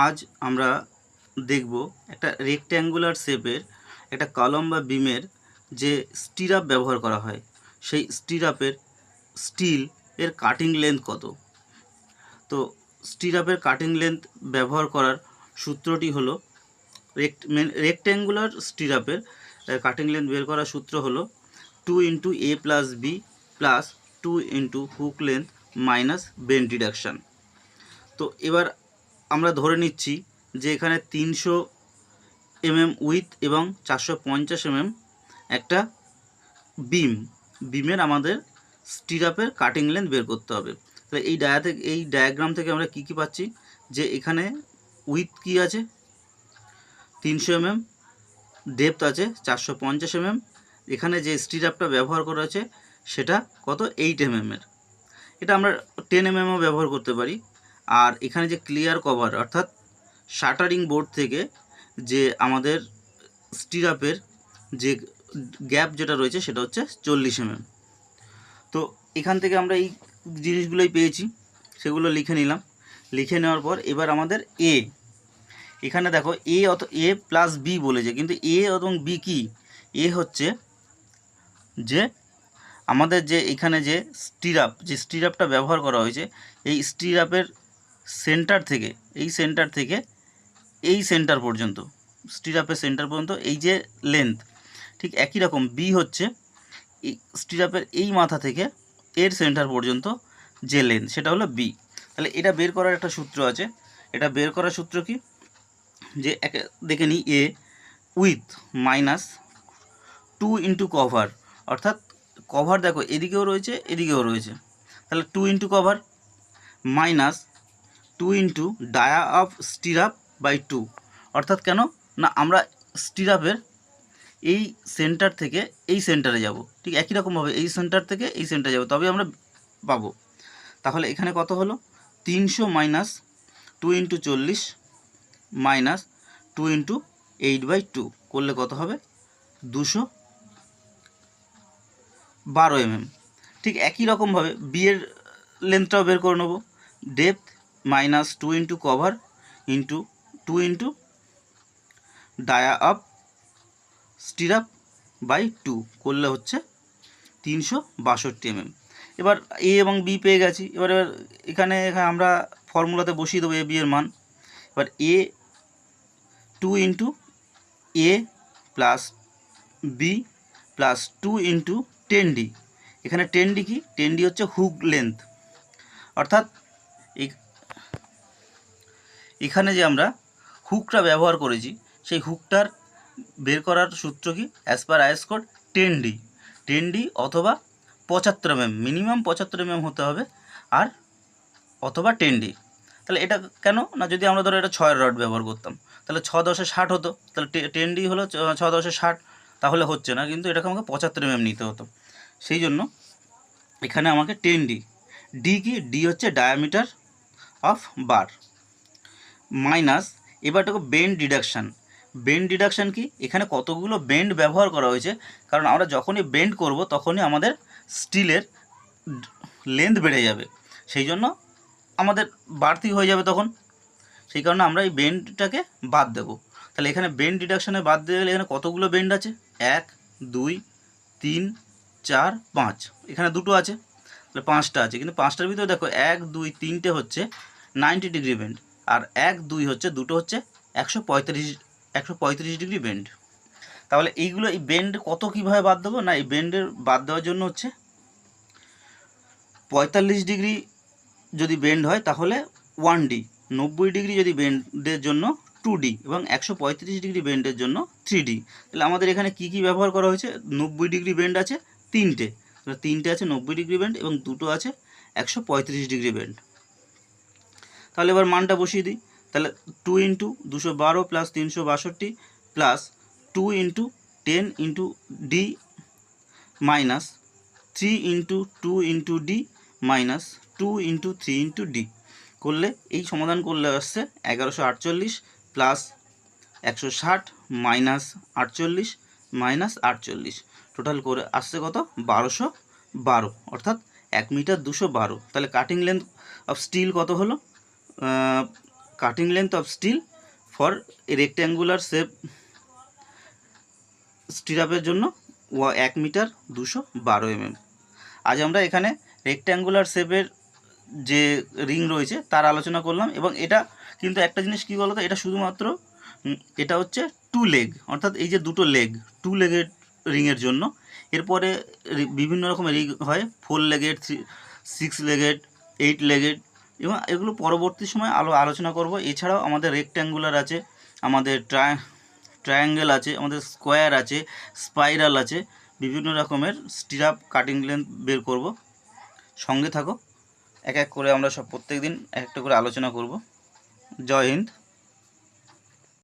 আজ আমরা দেখব একটা রেক্ট্যাঙ্গুলার শেপের একটা কলম বা বিমের যে স্টিরাপ ব্যবহার করা হয় সেই স্টিরাপের স্টিল এর কাটিং লেন্থ কত। তো স্টিরাপের কাটিং লেন্থ ব্যবহার করার সূত্রটি হলো রেক্ট্যাঙ্গুলার স্টিরাপের কাটিং লেন্থ বের করার সূত্র হলো 2 × a + b plus 2 × hook length minus bend deduction. তো এবার আমরা ধরে নিচ্ছি যে এখানে 300 mm উইথ এবং 450 mm একটা বিমের আমাদের স্টিরাপের কাটিং লেন্থ বের করতে হবে। তাহলে এই ডায়াগ্রাম থেকে আমরা কি পাচ্ছি যে এখানে উইথ কি আছে 300 mm, ডেপথ আছে 450 mm, এখানে যে স্টিরাপটা ব্যবহার করা আছে সেটা কত 8 mm এর। এটা আমরা 10 mmও ব্যবহার করতে পারি। আর এখানে যে ক্লিয়ার কভার অর্থাৎ শাটারিং বোর্ড থেকে যে আমাদের স্টিরাপের যে গ্যাপ যেটা রয়েছে সেটা হচ্ছে 40 mm। তো এখান থেকে আমরা এই জিনিসগুলোই পেয়েছি, সেগুলো লিখে নিলাম। লিখে নেওয়ার পর এবার আমাদের এখানে দেখো এ প্লাস বি বলেছে, কিন্তু এ এবং বি কি? এ হচ্ছে যে আমাদের যে এখানে যে স্টিরাপটা ব্যবহার করা হয়েছে এই স্টিরাপের সেন্টার থেকে এই সেন্টার পর্যন্ত, স্টিরাপের সেন্টার পর্যন্ত এই যে লেন্থ, ঠিক একই রকম বি হচ্ছে এই স্টিরাপের এই মাথা থেকে এর সেন্টার পর্যন্ত যে লেন্থ সেটা হলো বি। তাহলে এটা বের করার একটা সূত্র আছে। এটা বের করার সূত্র কি, যে দেখে নিই এ উইথ মাইনাস 2 × কভার, অর্থাৎ কভার দেখো এদিকেও রয়েছে এদিকেও রয়েছে, তাহলে 2 × cover minus 2 × dia of stirrup by 2। অর্থাৎ কেন না, আমরা স্টিরাপের এই সেন্টার থেকে এই সেন্টারে যাব, ঠিক একই রকমভাবে এই সেন্টার থেকে এই সেন্টারে যাব, তবে আমরা পাবো। তাহলে এখানে কত হলো 300 মাইনাস 2 × 40 মাইনাস 2 × 8/2 করলে কত হবে 212 mm। ঠিক একই রকমভাবে বি এর লেন্থটাও বের করে নেব, depth minus 2 × cover into 2 × dia of stirrup by 2 করলে হচ্ছে 362 mm। এবার এ এবং বি পেয়ে গেছি। এবার এখানে আমরা ফর্মুলাতে বসিয়ে দেবো এ বি এর মান। এবার A 2 × a plus B plus 2 × 10d। এখানে 10d কি, 10d হচ্ছে হুক লেন্থ, অর্থাৎ এখানে যে আমরা হুকটা ব্যবহার করেছি সেই হুকটার বের করার সূত্র কি, as per is code 10d অথবা 75 mm, মিনিমাম 75 mm হতে হবে, আর অথবা 10d। তাহলে এটা কেন না, যদি আমরা ধরো এটা 6 রড ব্যবহার করতাম তাহলে 6 × 10 = 60 হতো, তাহলে 10d হলো 6 × 10 = 60, তাহলে হচ্ছে না, কিন্তু এটাকে আমাকে 75 mm নিতে হতো। সেই জন্য এখানে আমাকে 10d। ডি কি, ডি হচ্ছে ডায়ামিটার অফ বার মাইনাস, এবার দেখো বেন্ড ডিডাকশান কি, এখানে কতগুলো বেন্ড ব্যবহার করা হয়েছে, কারণ আমরা যখনই বেন্ড করব তখনই আমাদের স্টিলের লেন্থ বেড়ে যাবে, সেই জন্য আমাদের বাড়তি হয়ে যাবে তখন, সেই কারণে আমরা এই বেন্ডটাকে বাদ দেব। তাহলে এখানে বেন্ড ডিডাকশানে বাদ দিয়ে গেলে এখানে কতগুলো বেন্ড আছে, 1 2 3 4 5, এখানে দুটো আছে, তাহলে 5টা আছে, কিন্তু 5টার ভিতরে দেখো 1 2 3টে হচ্ছে 90 ডিগ্রি বেন্ড, আর 1 2 হচ্ছে দুটো হচ্ছে 135 ডিগ্রি বেন্ড। তাহলে এইগুলো এই বেন্ড কত কীভাবে বাদ দেবো না, এই বেন্ডের বাদ দেওয়ার জন্য হচ্ছে 45 ডিগ্রি যদি বেন্ড হয় তাহলে 1d, 90 ডিগ্রি যদি বেন্ডের জন্য 2d, এবং 135 ডিগ্রি বেন্ডের জন্য 3d। তাহলে আমাদের এখানে কি কি ব্যবহার করা হয়েছে, 90 ডিগ্রি বেন্ড আছে 3টে, তাহলে 3টে আছে 90 ডিগ্রি বেন্ড এবং দুটো আছে 135 ডিগ্রি বেন্ড। তাহলে এবার মানটা বসিয়ে দিই, তাহলে 2 × 212 plus 362 plus 2 × 10 × d minus 3 × 2 × d minus 2 × 3 × d করলে এই সমাধান করলে আসছে 1148 প্লাস 160 মাইনাস 48 মাইনাস 48, টোটাল করে আসছে কত 1212, অর্থাৎ 1 মিটার 212। তাহলে কাটিং লেন্থ অফ স্টিল কত হলো cutting length of steel for rectangular shape স্টিরাপের জন্য 1 মিটার 212 mm। আজ আমরা এখানে রেক্ট্যাঙ্গুলার শেপের যে রিং রয়েছে তার আলোচনা করলাম। এবং এটা কিন্তু একটা জিনিস কী বলতো, এটা শুধুমাত্র এটা হচ্ছে 2 লেগ, অর্থাৎ এই যে দুটো লেগ 2 লেগের রিংয়ের জন্য। এরপরে বিভিন্ন রকমের রিং হয় 4 লেগেড, 6 লেগেড, 8 লেগেড, এবং এগুলো পরবর্তী সময় আলোচনা করব। এছাড়াও আমাদের রেক্ট্যাঙ্গুলার আছে, আমাদের ট্রায়াঙ্গেল আছে, আমাদের স্কোয়ার আছে, স্পাইরাল আছে, বিভিন্ন রকমের স্টিরাপ কাটিং লেন্থ বের করব। সঙ্গে থাকো, এক এক করে আমরা সব প্রত্যেক দিন এক একটা করে আলোচনা করব। জয় হিন্দ।